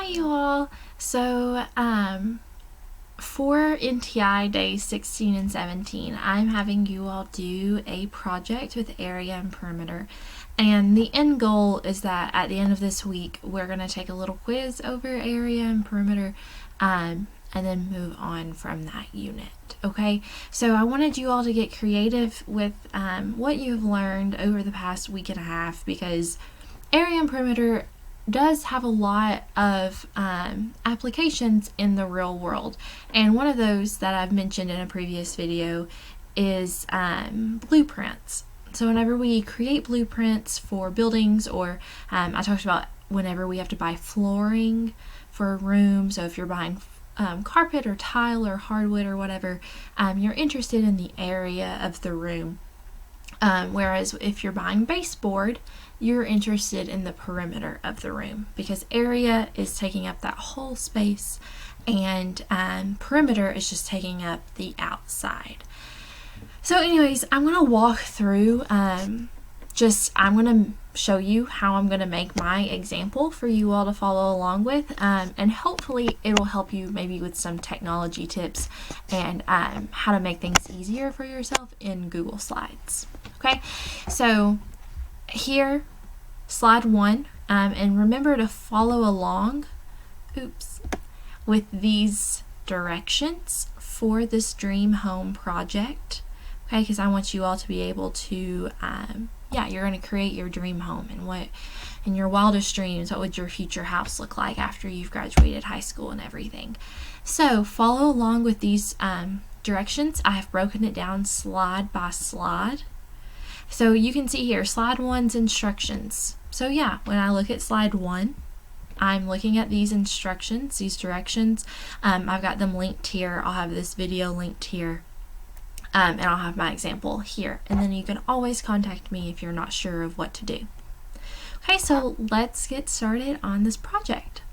Hi you all. For NTI days 16 and 17, I'm having you all do a project with area and perimeter. And the end goal is that at the end of this week, we're going to take a little quiz over area and perimeter and then move on from that unit. Okay, so I wanted you all to get creative with what you've learned over the past week and a half, because area and perimeter does have a lot of applications in the real world, and one of those that I've mentioned in a previous video is blueprints. So whenever we create blueprints for buildings, or I talked about whenever we have to buy flooring for a room, so if you're buying carpet or tile or hardwood or whatever, you're interested in the area of the room. Whereas if you're buying baseboard, you're interested in the perimeter of the room, because area is taking up that whole space and perimeter is just taking up the outside. So anyways, I'm going to walk through, I'm going to show you how I'm going to make my example for you all to follow along with, and hopefully it will help you maybe with some technology tips and how to make things easier for yourself in Google Slides. Okay, so here, slide 1, and remember to follow along, with these directions for this dream home project, okay, because I want you all to be able to, you're going to create your dream home, and what, in your wildest dreams, what would your future house look like after you've graduated high school and everything. So follow along with these directions. I have broken it down slide by slide. So you can see here, slide 1's instructions. So yeah, when I look at slide 1, I'm looking at these instructions, these directions. I've got them linked here. I'll have this video linked here. And I'll have my example here. And then you can always contact me if you're not sure of what to do. Okay, so let's get started on this project.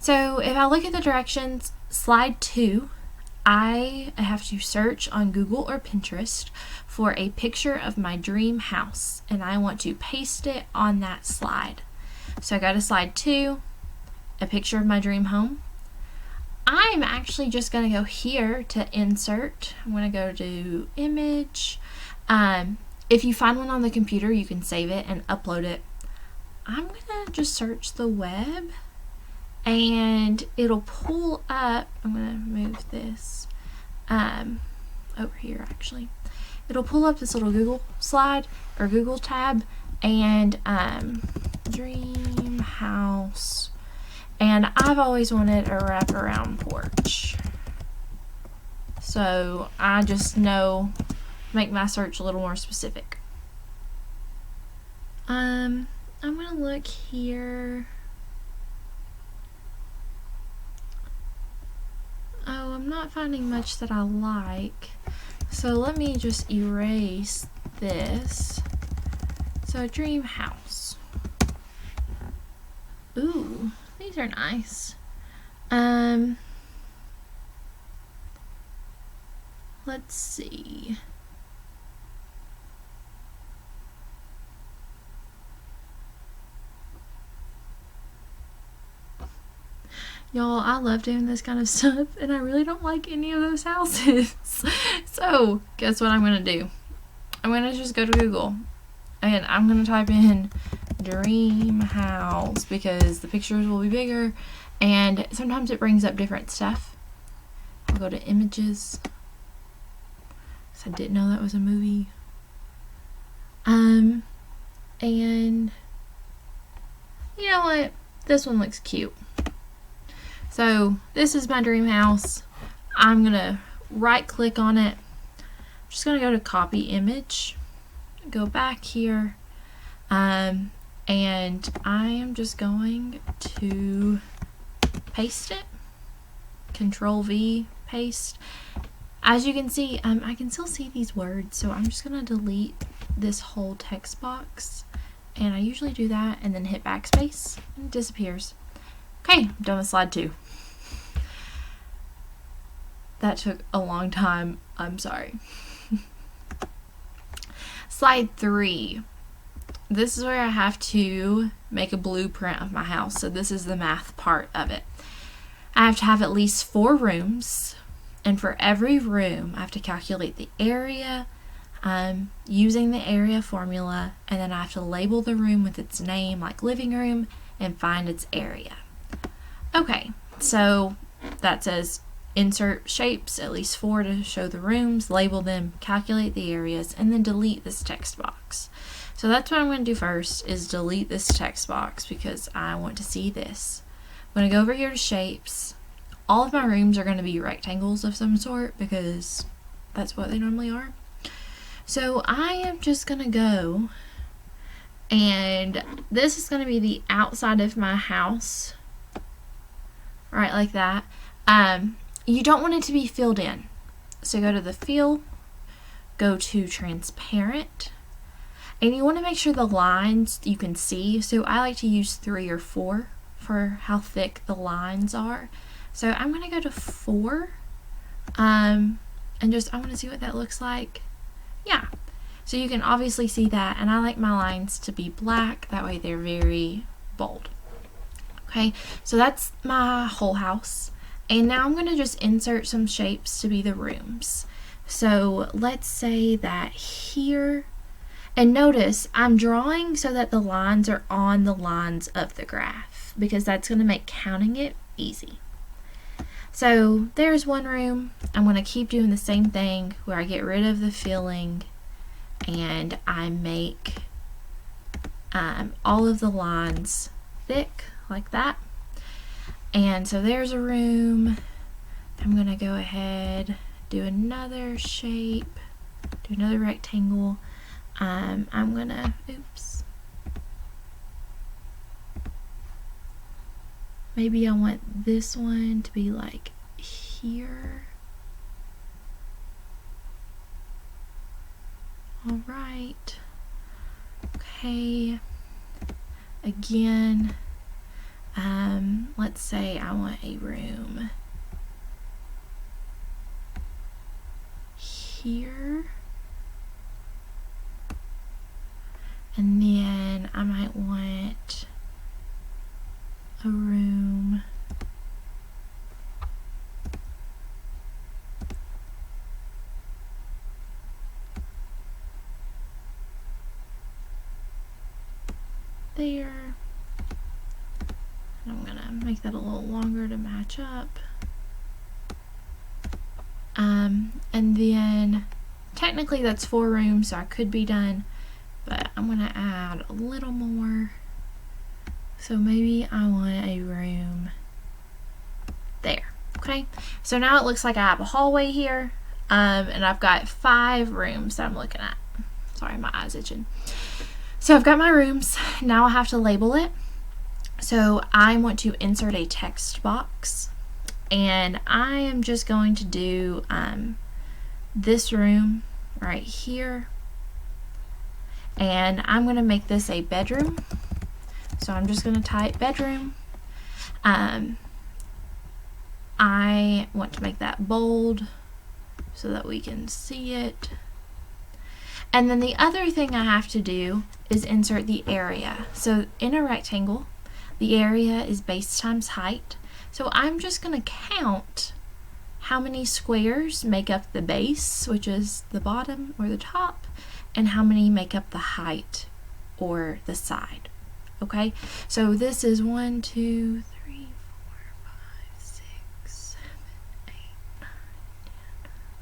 So if I look at the directions, slide 2, I have to search on Google or Pinterest for a picture of my dream house, and I want to paste it on that slide. So I go to slide 2, a picture of my dream home. I'm actually just going to go here to insert. I'm going to go to image. If you find one on the computer, you can save it and upload it. I'm going to just search the web, and it'll pull up. I'm going to move this over here actually. It'll pull up this little Google slide or Google tab, and dream house. And I've always wanted a wraparound porch. So I just know, make my search a little more specific. I'm gonna look here. Oh, I'm not finding much that I like. So let me just erase this. So dream house. Ooh, these are nice. Let's see. Y'all, I love doing this kind of stuff, and I really don't like any of those houses. So, guess what I'm going to do? I'm going to just go to Google, and I'm going to type in dream house, because the pictures will be bigger, and sometimes it brings up different stuff. I'll go to images, because I didn't know that was a movie. And you know what? This one looks cute. So this is my dream house. I'm gonna right click on it. I'm just gonna go to copy image, go back here, and I am just going to paste it. Control V, paste. As you can see, I can still see these words, so I'm just gonna delete this whole text box, and I usually do that and then hit backspace and it disappears. Okay, I'm done with slide 2. That took a long time. I'm sorry. Slide 3. this is where I have to make a blueprint of my house. So this is the math part of it. I have to have at least 4 rooms, and for every room I have to calculate the area using the area formula, and then I have to label the room with its name, like living room, and find its area. Okay, so that says insert shapes, at least 4 to show the rooms, label them, calculate the areas, and then delete this text box. So that's what I'm going to do first, is delete this text box because I want to see this. I'm going to go over here to shapes. All of my rooms are going to be rectangles of some sort because that's what they normally are. So I am just going to go, and this is going to be the outside of my house, right, like that. You don't want it to be filled in. So go to the fill, go to transparent, and you want to make sure the lines you can see. So I like to use 3 or 4 for how thick the lines are. So I'm going to go to 4, and just I want to see what that looks like. Yeah, so you can obviously see that, and I like my lines to be black, that way they're very bold. Okay, so that's my whole house, and now I'm going to just insert some shapes to be the rooms. So let's say that here, and notice I'm drawing so that the lines are on the lines of the graph, because that's going to make counting it easy. So there's one room. I'm going to keep doing the same thing where I get rid of the filling and I make all of the lines thick like that. And so there's a room. I'm going to go ahead, do another shape, do another rectangle. I'm going to, oops. Maybe I want this one to be like here. All right. Okay. Again, let's say I want a room here. And then I might want a room there. And I'm gonna make that a little longer to match up. And then technically that's 4 rooms, so I could be done, but I'm gonna add a little more. So maybe I want a room there. Okay, so now it looks like I have a hallway here, and I've got 5 rooms that I'm looking at. Sorry, my eye's itching. So I've got my rooms. Now I have to label it. So I want to insert a text box, and I am just going to do this room right here, and I'm going to make this a bedroom. So I'm just going to type bedroom. I want to make that bold so that we can see it. And then the other thing I have to do is insert the area. So in a rectangle, the area is base times height. So I'm just going to count how many squares make up the base, which is the bottom or the top, and how many make up the height or the side. Okay, so this is 1, 2, 3, 4, 5, 6, 7, 8, 9, 10,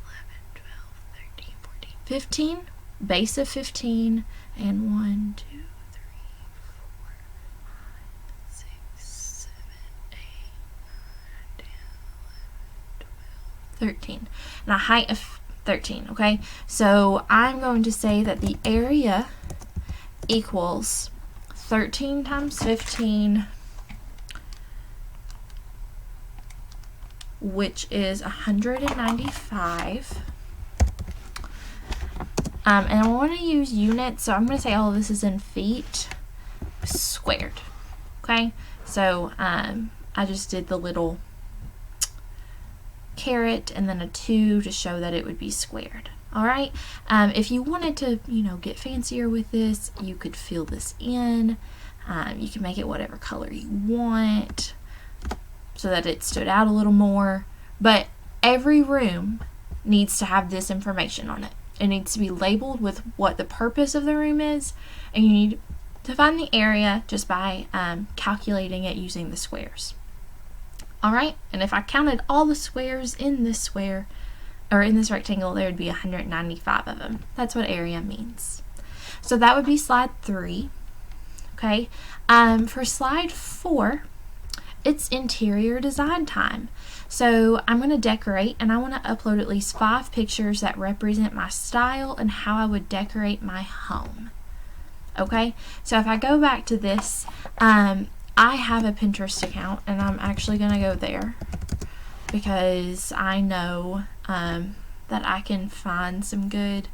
11, 12, 13, 14, 15, base of 15, and 1, 2, 3, 4, 5, 6, 7, 8, 9, 10, 11, 12, 13, and a height of 13. Okay, so I'm going to say that the area equals 13 times 15, which is 195. And I want to use units, so I'm going to say all of this is in feet squared. Okay, so I just did the little caret and then a 2 to show that it would be squared. All right. If you wanted to, get fancier with this, you could fill this in. You can make it whatever color you want so that it stood out a little more. But every room needs to have this information on it. It needs to be labeled with what the purpose of the room is, and you need to find the area just by calculating it using the squares. All right, and if I counted all the squares in this square, or in this rectangle, there would be 195 of them. That's what area means. So that would be slide 3. Okay, for slide 4, it's interior design time. So I'm going to decorate, and I want to upload at least 5 pictures that represent my style and how I would decorate my home. Okay, so if I go back to this, I have a Pinterest account, and I'm actually going to go there because I know that I can find some good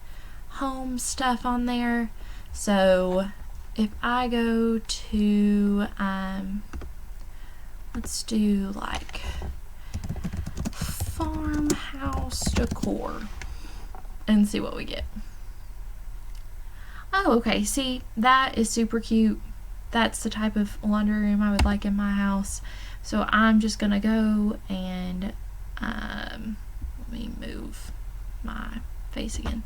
home stuff on there. So if I go to, let's do like farmhouse decor and see what we get. Oh, okay, see, that is super cute. That's the type of laundry room I would like in my house. So I'm just gonna go and let me move my face again.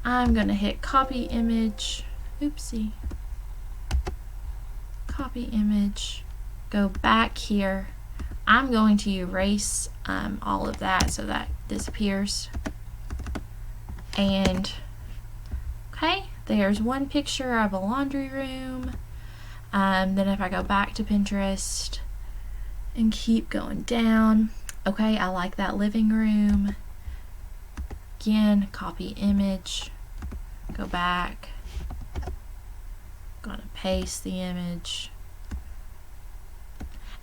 I'm gonna hit copy image, oopsie, copy image, go back here. I'm going to erase all of that so that disappears. And okay, there's one picture of a laundry room. Then if I go back to Pinterest and keep going down, okay, I like that living room. Again, copy image, go back, gonna paste the image.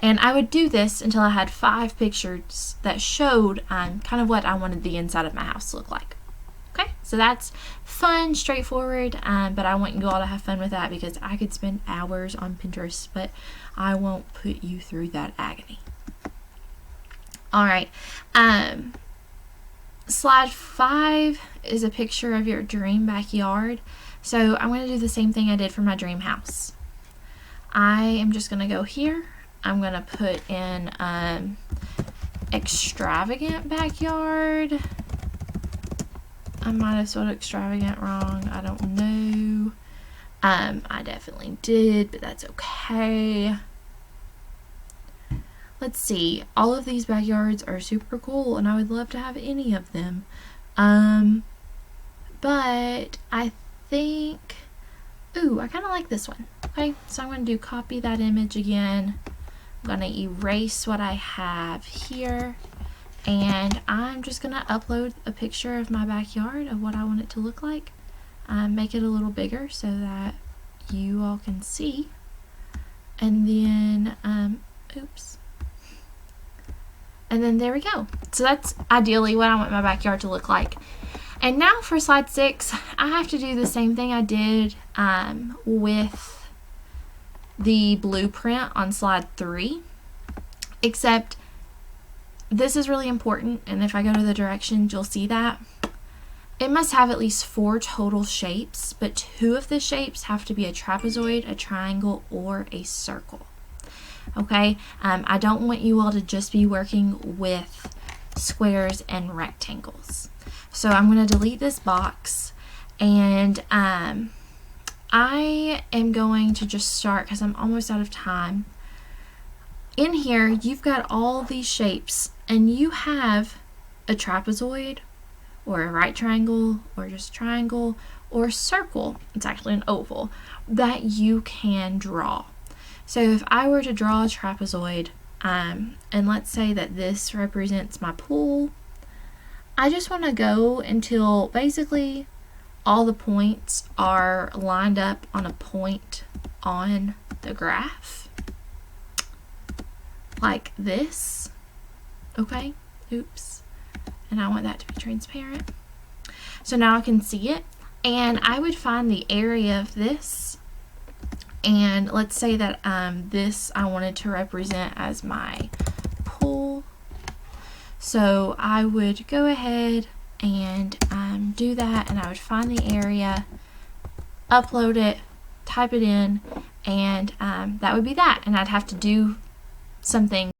And I would do this until I had 5 pictures that showed kind of what I wanted the inside of my house to look like. Okay, so that's fun, straightforward, but I want you all to have fun with that because I could spend hours on Pinterest, but I won't put you through that agony. All right, slide 5 is a picture of your dream backyard. So I'm going to do the same thing I did for my dream house. I am just going to go here. I'm going to put in extravagant backyard. I might have spelled extravagant wrong. I don't know. I definitely did, but that's okay. Let's see. All of these backyards are super cool, and I would love to have any of them. But I think... Ooh, I kind of like this one. Okay, so I'm going to do copy that image again. I'm going to erase what I have here. And I'm just going to upload a picture of my backyard of what I want it to look like. Make it a little bigger so that you all can see. And then, oops. And then there we go. So that's ideally what I want my backyard to look like. And now for slide 6, I have to do the same thing I did with the blueprint on slide 3. Except this is really important, and if I go to the directions, you'll see that. It must have at least 4 total shapes, but 2 of the shapes have to be a trapezoid, a triangle, or a circle. Okay, I don't want you all to just be working with squares and rectangles. So I'm going to delete this box, and I am going to just start because I'm almost out of time. In here, you've got all these shapes, and you have a trapezoid, or a right triangle, or just triangle, or circle. It's actually an oval that you can draw. So if I were to draw a trapezoid, and let's say that this represents my pool, I just want to go until basically all the points are lined up on a point on the graph, like this. Okay, oops, and I want that to be transparent. So now I can see it, and I would find the area of this, and let's say that this I wanted to represent as my pool. So I would go ahead and do that, and I would find the area, upload it, type it in, and that would be that. And I'd have to do something